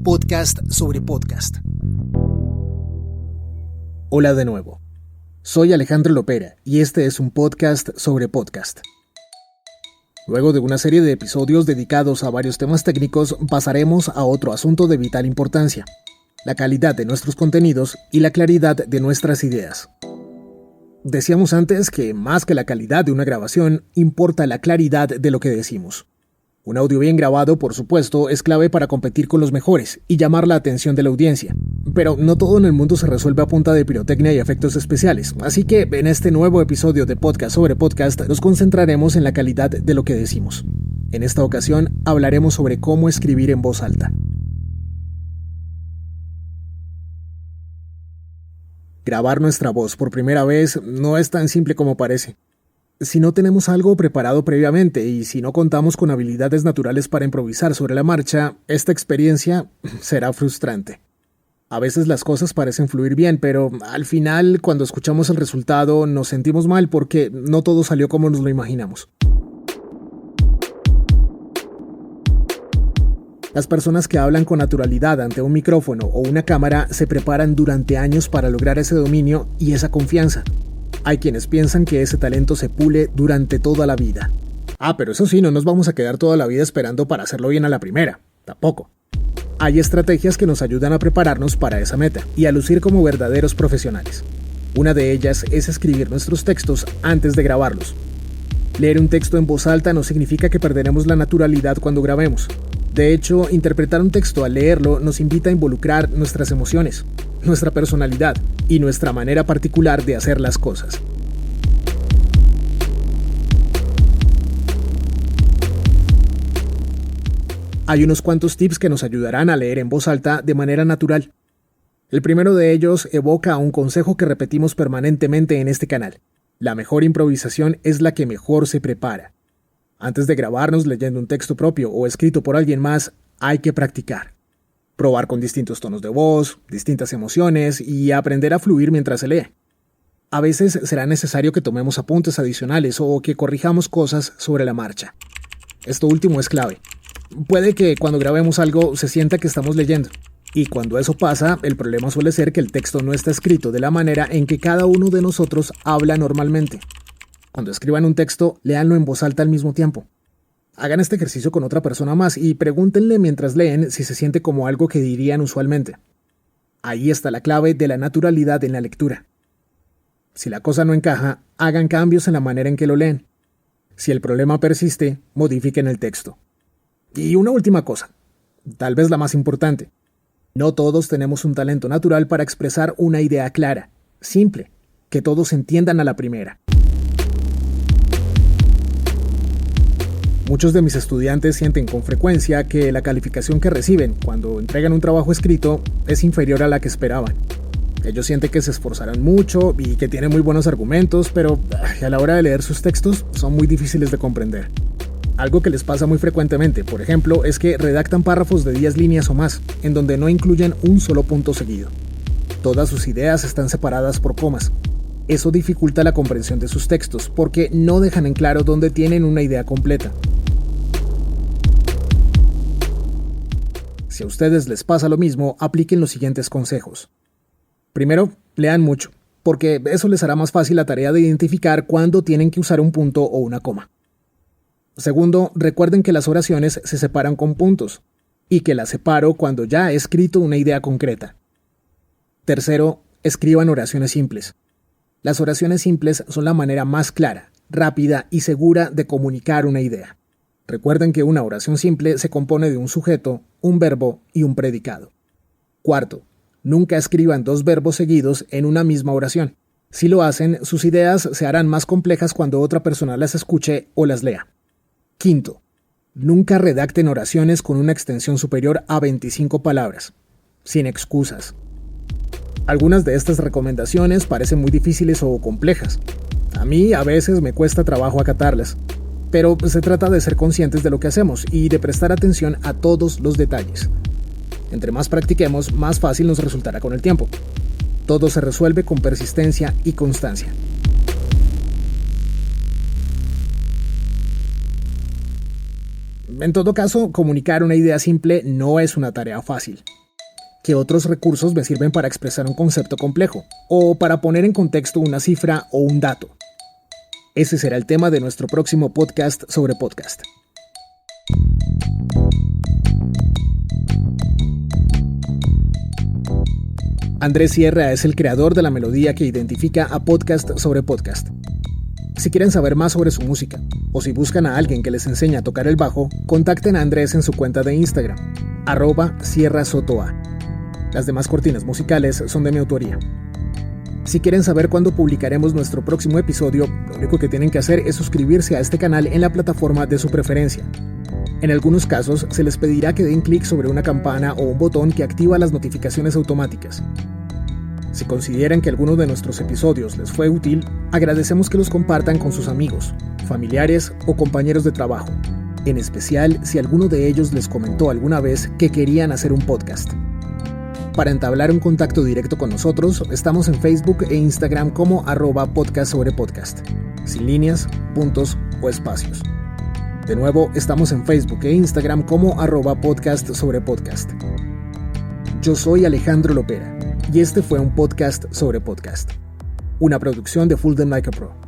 podcast sobre podcast. Hola de nuevo. Soy Alejandro Lopera y este es un podcast sobre podcast. Luego de una serie de episodios dedicados a varios temas técnicos, pasaremos a otro asunto de vital importancia: la calidad de nuestros contenidos y la claridad de nuestras ideas. Decíamos antes que más que la calidad de una grabación, importa la claridad de lo que decimos. Un audio bien grabado, por supuesto, es clave para competir con los mejores y llamar la atención de la audiencia. Pero no todo en el mundo se resuelve a punta de pirotecnia y efectos especiales, así que en este nuevo episodio de Podcast sobre Podcast nos concentraremos en la calidad de lo que decimos. En esta ocasión hablaremos sobre cómo escribir en voz alta. Grabar nuestra voz por primera vez no es tan simple como parece. Si no tenemos algo preparado previamente y si no contamos con habilidades naturales para improvisar sobre la marcha, esta experiencia será frustrante. A veces las cosas parecen fluir bien, pero al final, cuando escuchamos el resultado, nos sentimos mal porque no todo salió como nos lo imaginamos. Las personas que hablan con naturalidad ante un micrófono o una cámara se preparan durante años para lograr ese dominio y esa confianza. Hay quienes piensan que ese talento se pule durante toda la vida. Pero eso sí, no nos vamos a quedar toda la vida esperando para hacerlo bien a la primera. Tampoco. Hay estrategias que nos ayudan a prepararnos para esa meta y a lucir como verdaderos profesionales. Una de ellas es escribir nuestros textos antes de grabarlos. Leer un texto en voz alta no significa que perderemos la naturalidad cuando grabemos. De hecho, interpretar un texto al leerlo nos invita a involucrar nuestras emociones, nuestra personalidad y nuestra manera particular de hacer las cosas. Hay unos cuantos tips que nos ayudarán a leer en voz alta de manera natural. El primero de ellos evoca un consejo que repetimos permanentemente en este canal: la mejor improvisación es la que mejor se prepara. Antes de grabarnos leyendo un texto propio o escrito por alguien más, hay que practicar. Probar con distintos tonos de voz, distintas emociones y aprender a fluir mientras se lee. A veces será necesario que tomemos apuntes adicionales o que corrijamos cosas sobre la marcha. Esto último es clave. Puede que cuando grabemos algo se sienta que estamos leyendo. Y cuando eso pasa, el problema suele ser que el texto no está escrito de la manera en que cada uno de nosotros habla normalmente. Cuando escriban un texto, léanlo en voz alta al mismo tiempo. Hagan este ejercicio con otra persona más y pregúntenle mientras leen si se siente como algo que dirían usualmente. Ahí está la clave de la naturalidad en la lectura. Si la cosa no encaja, hagan cambios en la manera en que lo leen. Si el problema persiste, modifiquen el texto. Y una última cosa, tal vez la más importante. No todos tenemos un talento natural para expresar una idea clara, simple, que todos entiendan a la primera. Muchos de mis estudiantes sienten con frecuencia que la calificación que reciben cuando entregan un trabajo escrito es inferior a la que esperaban. Ellos sienten que se esforzarán mucho y que tienen muy buenos argumentos, pero a la hora de leer sus textos son muy difíciles de comprender. Algo que les pasa muy frecuentemente, por ejemplo, es que redactan párrafos de 10 líneas o más, en donde no incluyen un solo punto seguido. Todas sus ideas están separadas por comas. Eso dificulta la comprensión de sus textos, porque no dejan en claro dónde tienen una idea completa. Si a ustedes les pasa lo mismo, apliquen los siguientes consejos. Primero, lean mucho, porque eso les hará más fácil la tarea de identificar cuándo tienen que usar un punto o una coma. Segundo, recuerden que las oraciones se separan con puntos, y que las separo cuando ya he escrito una idea concreta. Tercero, escriban oraciones simples. Las oraciones simples son la manera más clara, rápida y segura de comunicar una idea. Recuerden que una oración simple se compone de un sujeto, un verbo y un predicado. Cuarto, nunca escriban dos verbos seguidos en una misma oración. Si lo hacen, sus ideas se harán más complejas cuando otra persona las escuche o las lea. Quinto, nunca redacten oraciones con una extensión superior a 25 palabras, sin excusas. Algunas de estas recomendaciones parecen muy difíciles o complejas. A mí a veces me cuesta trabajo acatarlas. Pero se trata de ser conscientes de lo que hacemos y de prestar atención a todos los detalles. Entre más practiquemos, más fácil nos resultará con el tiempo. Todo se resuelve con persistencia y constancia. En todo caso, comunicar una idea simple no es una tarea fácil. ¿Qué otros recursos me sirven para expresar un concepto complejo? O para poner en contexto una cifra o un dato. Ese será el tema de nuestro próximo podcast sobre podcast. Andrés Sierra es el creador de la melodía que identifica a Podcast sobre Podcast. Si quieren saber más sobre su música, o si buscan a alguien que les enseñe a tocar el bajo, contacten a Andrés en su cuenta de Instagram, @SierraSotoA. Las demás cortinas musicales son de mi autoría. Si quieren saber cuándo publicaremos nuestro próximo episodio, lo único que tienen que hacer es suscribirse a este canal en la plataforma de su preferencia. En algunos casos, se les pedirá que den clic sobre una campana o un botón que activa las notificaciones automáticas. Si consideran que alguno de nuestros episodios les fue útil, agradecemos que los compartan con sus amigos, familiares o compañeros de trabajo, en especial si alguno de ellos les comentó alguna vez que querían hacer un podcast. Para entablar un contacto directo con nosotros, estamos en Facebook e Instagram como @podcast sobre podcast, sin líneas, puntos o espacios. De nuevo, estamos en Facebook e Instagram como @podcast sobre podcast. Yo soy Alejandro Lopera y este fue un podcast sobre podcast, una producción de Fold Them Like a Pro.